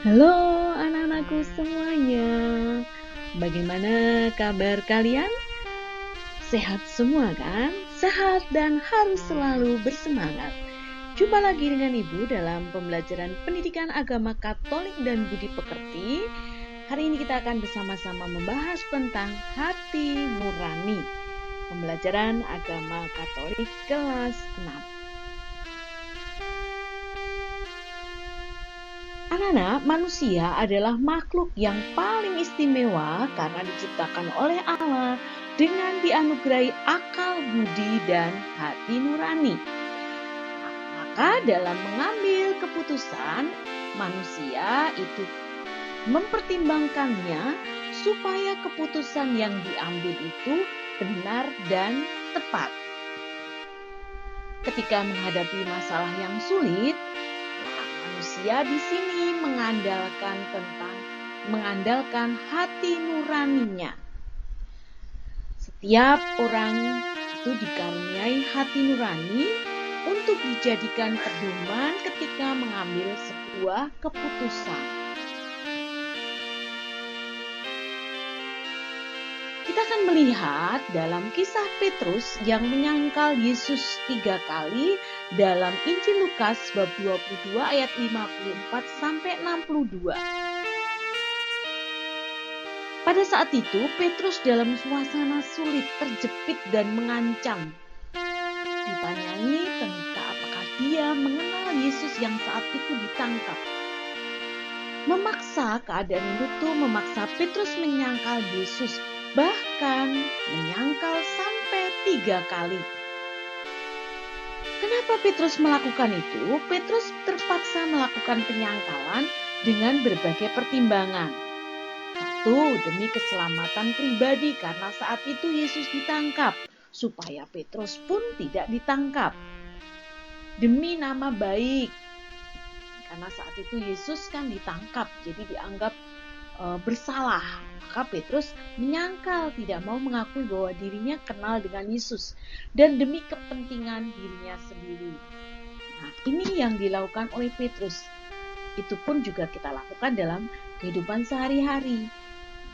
Halo anak-anakku semuanya, bagaimana kabar kalian? Sehat semua kan? Sehat dan harus selalu bersemangat. Jumpa lagi dengan Ibu dalam pembelajaran pendidikan agama Katolik dan Budi Pekerti. Hari ini kita akan bersama-sama membahas tentang hati nurani. Pembelajaran agama Katolik kelas 6. Anak-anak, manusia adalah makhluk yang paling istimewa karena diciptakan oleh Allah dengan dianugerahi akal budi dan hati nurani. Maka dalam mengambil keputusan, manusia itu mempertimbangkannya supaya keputusan yang diambil itu benar dan tepat. Ketika menghadapi masalah yang sulit, manusia di sini mengandalkan hati nuraninya. Setiap orang itu dikaruniai hati nurani untuk dijadikan pedoman ketika mengambil sebuah keputusan. Kita akan melihat dalam kisah Petrus yang menyangkal Yesus 3 kali dalam Injil Lukas bab 22 ayat 54 sampai 62. Pada saat itu Petrus dalam suasana sulit, terjepit dan mengancam. Ditanyai tentang apakah dia mengenal Yesus yang saat itu ditangkap. Keadaan itu memaksa Petrus menyangkal Yesus, bahkan menyangkal sampai 3 kali. Kenapa Petrus melakukan itu? Petrus terpaksa melakukan penyangkalan dengan berbagai pertimbangan. Satu, demi keselamatan pribadi karena saat itu Yesus ditangkap, supaya Petrus pun tidak ditangkap. Demi nama baik, karena saat itu Yesus kan ditangkap, jadi dianggap bersalah. Maka Petrus menyangkal, tidak mau mengakui bahwa dirinya kenal dengan Yesus, dan demi kepentingan dirinya sendiri. Nah, ini yang dilakukan oleh Petrus. Itu pun juga kita lakukan dalam kehidupan sehari-hari.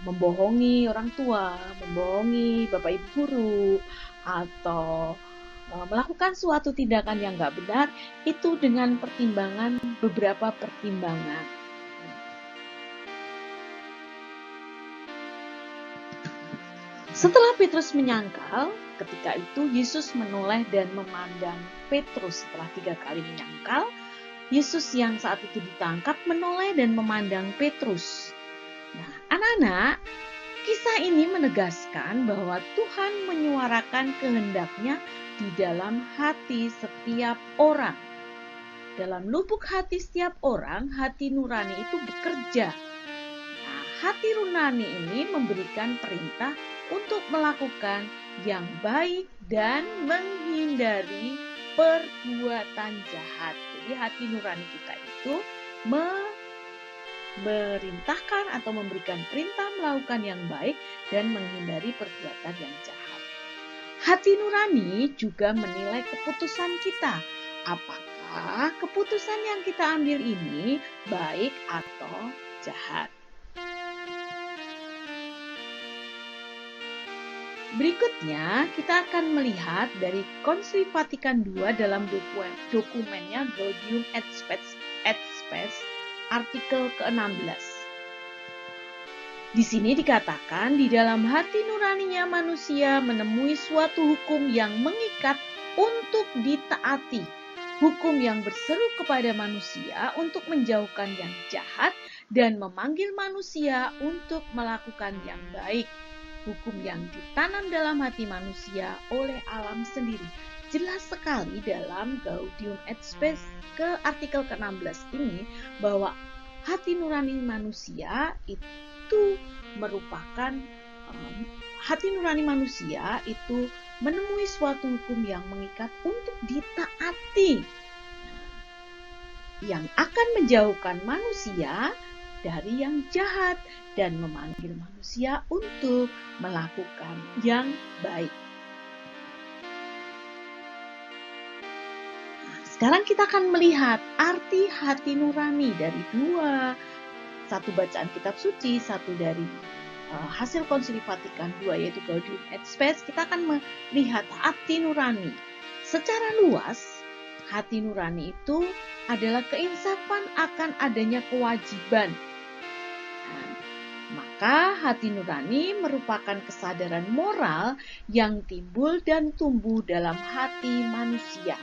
Membohongi orang tua, membohongi bapak ibu guru, atau melakukan suatu tindakan yang gak benar, itu dengan beberapa pertimbangan. Setelah Petrus menyangkal, ketika itu Yesus menoleh dan memandang Petrus. Setelah 3 kali menyangkal, Yesus yang saat itu ditangkap menoleh dan memandang Petrus. Nah, anak-anak, kisah ini menegaskan bahwa Tuhan menyuarakan kehendaknya di dalam hati setiap orang. Dalam lubuk hati setiap orang, hati nurani itu bekerja. Nah, hati nurani ini memberikan perintah untuk melakukan yang baik dan menghindari perbuatan jahat. Jadi hati nurani kita itu memerintahkan atau memberikan perintah melakukan yang baik dan menghindari perbuatan yang jahat. Hati nurani juga menilai keputusan kita. Apakah keputusan yang kita ambil ini baik atau jahat? Berikutnya, kita akan melihat dari Konsili Vatikan II dalam dokumennya Gaudium et Spes, artikel ke-16. Di sini dikatakan, di dalam hati nuraninya manusia menemui suatu hukum yang mengikat untuk ditaati. Hukum yang berseru kepada manusia untuk menjauhkan yang jahat dan memanggil manusia untuk melakukan yang baik. Hukum yang ditanam dalam hati manusia oleh alam sendiri. Jelas sekali dalam Gaudium et Spes ke artikel ke-16 ini bahwa hati nurani manusia itu menemui suatu hukum yang mengikat untuk ditaati, yang akan menjauhkan manusia dari yang jahat dan memanggil manusia untuk melakukan yang baik. Nah, sekarang kita akan melihat arti hati nurani dari 2 satu bacaan kitab suci, satu dari hasil Konsili Vatikan II yaitu Gaudium et Spes, kita akan melihat hati nurani. Secara luas, hati nurani itu adalah keinsafan akan adanya kewajiban. Nah, maka hati nurani merupakan kesadaran moral yang timbul dan tumbuh dalam hati manusia.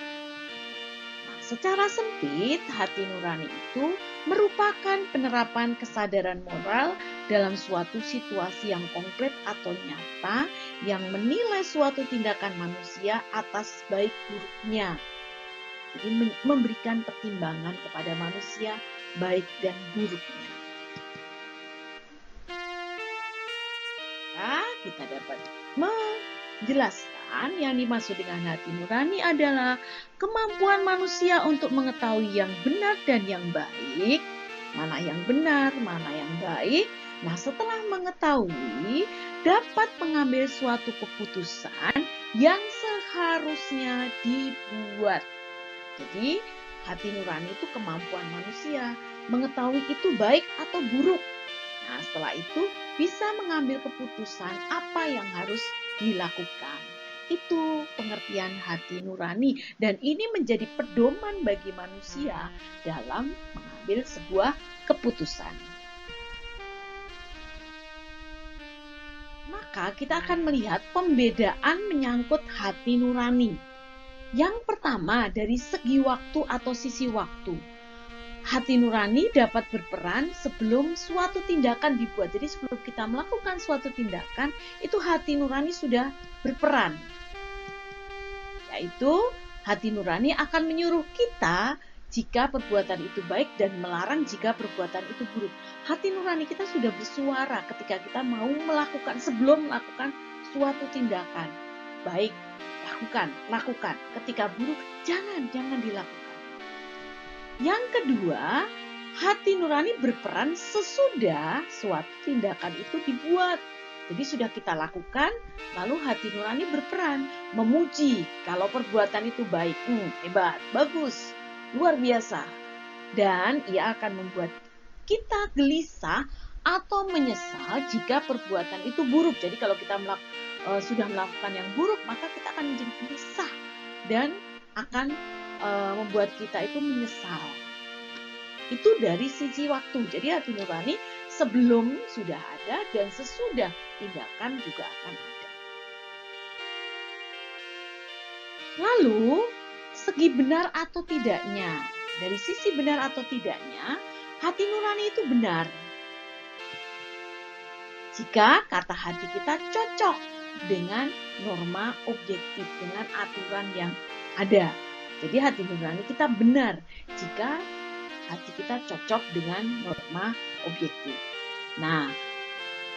Secara sempit, hati nurani itu merupakan penerapan kesadaran moral dalam suatu situasi yang konkret atau nyata yang menilai suatu tindakan manusia atas baik buruknya. Jadi memberikan pertimbangan kepada manusia baik dan buruknya. Nah, kita dapat menjelaskan yang dimaksud dengan hati nurani adalah kemampuan manusia untuk mengetahui yang benar dan yang baik, mana yang benar, mana yang baik. Nah, setelah mengetahui, dapat mengambil suatu keputusan yang seharusnya dibuat. Jadi, hati nurani itu kemampuan manusia mengetahui itu baik atau buruk. Nah, setelah itu bisa mengambil keputusan apa yang harus dilakukan. Itu pengertian hati nurani, dan ini menjadi pedoman bagi manusia dalam mengambil sebuah keputusan. Maka kita akan melihat pembedaan menyangkut hati nurani. Yang pertama, dari segi waktu atau sisi waktu. Hati nurani dapat berperan sebelum suatu tindakan dibuat. Jadi sebelum kita melakukan suatu tindakan, itu hati nurani sudah berperan. Yaitu hati nurani akan menyuruh kita jika perbuatan itu baik dan melarang jika perbuatan itu buruk. Hati nurani kita sudah bersuara ketika kita mau melakukan, sebelum melakukan suatu tindakan. Baik, lakukan. Ketika buruk, jangan dilakukan. Yang kedua, hati nurani berperan sesudah suatu tindakan itu dibuat. Jadi sudah kita lakukan, lalu hati nurani berperan memuji kalau perbuatan itu baik. Hebat, bagus, luar biasa. Dan ia akan membuat kita gelisah atau menyesal jika perbuatan itu buruk. Jadi kalau kita sudah melakukan yang buruk, maka kita akan menjadi gelisah dan akan membuat kita itu menyesal. Itu dari sisi waktu. Jadi hati nurani sebelum sudah ada dan sesudah tindakan juga akan ada. Lalu, segi benar atau tidaknya. Dari sisi benar atau tidaknya, hati nurani itu benar jika kata hati kita cocok dengan norma objektif, dengan aturan yang ada. Jadi hati nurani kita benar jika hati kita cocok dengan norma objektif. Nah,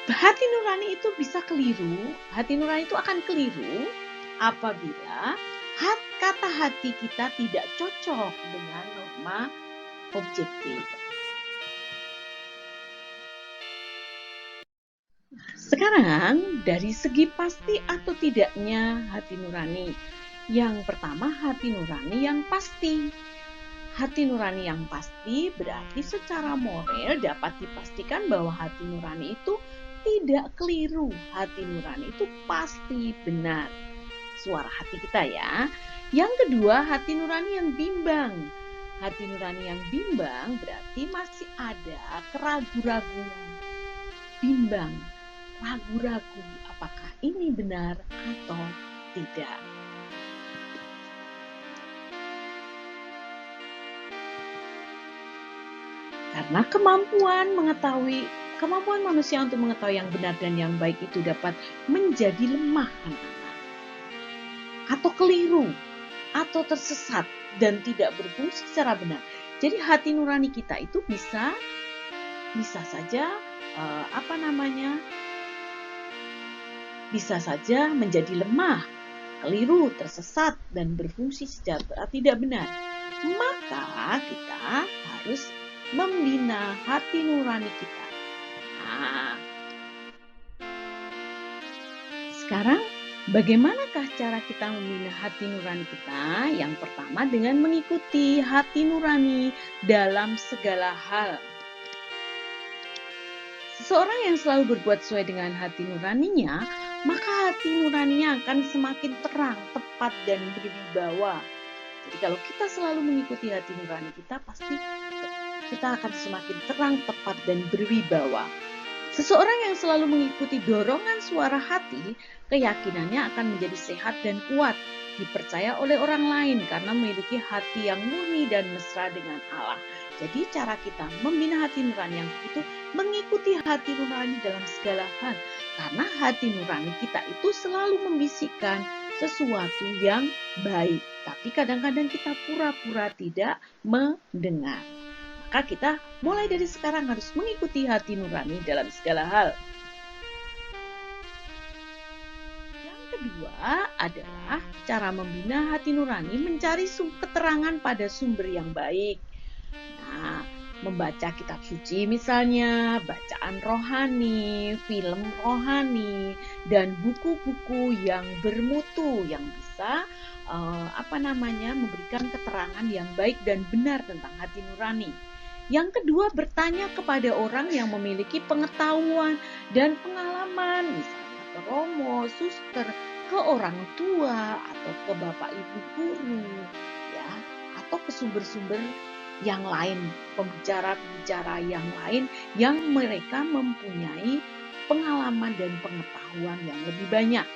hati nurani itu bisa keliru. Hati nurani itu akan keliru apabila kata hati kita tidak cocok dengan norma objektif. Sekarang, dari segi pasti atau tidaknya hati nurani. Yang pertama, hati nurani yang pasti. Hati nurani yang pasti berarti secara moral dapat dipastikan bahwa hati nurani itu tidak keliru. Hati nurani itu pasti benar. Suara hati kita ya. Yang kedua, hati nurani yang bimbang. Hati nurani yang bimbang berarti masih ada keraguan-raguan. Bimbang, ragu-ragu apakah ini benar atau tidak. Karena kemampuan manusia untuk mengetahui yang benar dan yang baik itu dapat menjadi lemah anak-anak, atau keliru, atau tersesat dan tidak berfungsi secara benar. Jadi hati nurani kita itu bisa saja bisa saja menjadi lemah, keliru, tersesat dan berfungsi secara tidak benar. Maka kita harus membina hati nurani kita. Nah, sekarang bagaimanakah cara kita membina hati nurani kita? Yang pertama dengan mengikuti hati nurani dalam segala hal. Seseorang yang selalu berbuat sesuai dengan hati nuraninya, maka hati nuraninya akan semakin terang, tepat, dan berwibawa. Jadi kalau kita selalu mengikuti hati nurani kita, pasti kita akan semakin terang, tepat, dan berwibawa. Seseorang yang selalu mengikuti dorongan suara hati, keyakinannya akan menjadi sehat dan kuat, dipercaya oleh orang lain karena memiliki hati yang murni dan mesra dengan Allah. Jadi cara kita membina hati nurani yang itu mengikuti hati nurani dalam segala hal. Karena hati nurani kita itu selalu membisikkan sesuatu yang baik. Tapi kadang-kadang kita pura-pura tidak mendengar. Maka kita mulai dari sekarang harus mengikuti hati nurani dalam segala hal. Yang kedua adalah cara membina hati nurani mencari keterangan pada sumber yang baik. Nah, membaca kitab suci misalnya, bacaan rohani, film rohani, dan buku-buku yang bermutu yang bisa memberikan keterangan yang baik dan benar tentang hati nurani. Yang kedua, bertanya kepada orang yang memiliki pengetahuan dan pengalaman, misalnya ke romo, suster, ke orang tua, atau ke bapak ibu guru, ya, atau ke sumber-sumber yang lain, pembicara-pembicara yang lain yang mereka mempunyai pengalaman dan pengetahuan yang lebih banyak.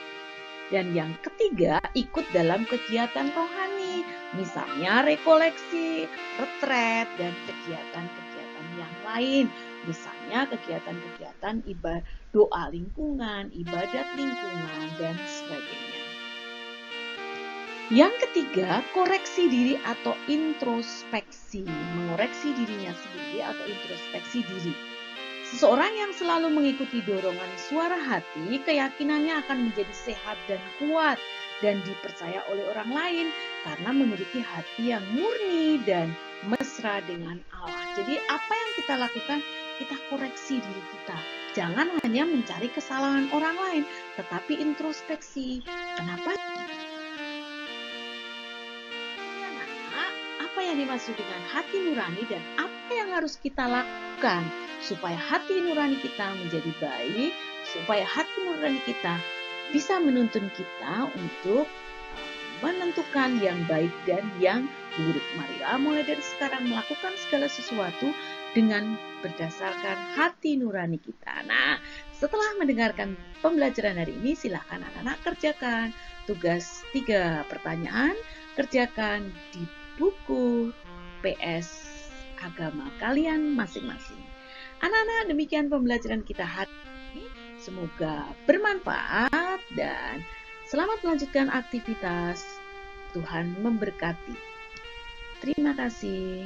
Dan yang ketiga, ikut dalam kegiatan rohani, misalnya rekoleksi, retret, dan kegiatan-kegiatan yang lain. Misalnya kegiatan-kegiatan ibadah, doa lingkungan, ibadat lingkungan, dan sebagainya. Yang ketiga, koreksi diri atau introspeksi. Mengoreksi dirinya sendiri atau introspeksi diri. Seseorang yang selalu mengikuti dorongan suara hati, keyakinannya akan menjadi sehat dan kuat dan dipercaya oleh orang lain karena memiliki hati yang murni dan mesra dengan Allah. Jadi apa yang kita lakukan, kita koreksi diri kita. Jangan hanya mencari kesalahan orang lain, tetapi introspeksi. Kenapa? Apa yang dimaksud dengan hati nurani dan apa yang harus kita lakukan supaya hati nurani kita menjadi baik, supaya hati nurani kita bisa menuntun kita untuk menentukan yang baik dan yang buruk. Marilah mulai dari sekarang melakukan segala sesuatu dengan berdasarkan hati nurani kita. Nah, setelah mendengarkan pembelajaran hari ini, silakan anak-anak kerjakan tugas 3 pertanyaan, kerjakan di buku PS agama kalian masing-masing. Anak-anak, demikian pembelajaran kita hari ini. Semoga bermanfaat dan selamat melanjutkan aktivitas. Tuhan memberkati. Terima kasih.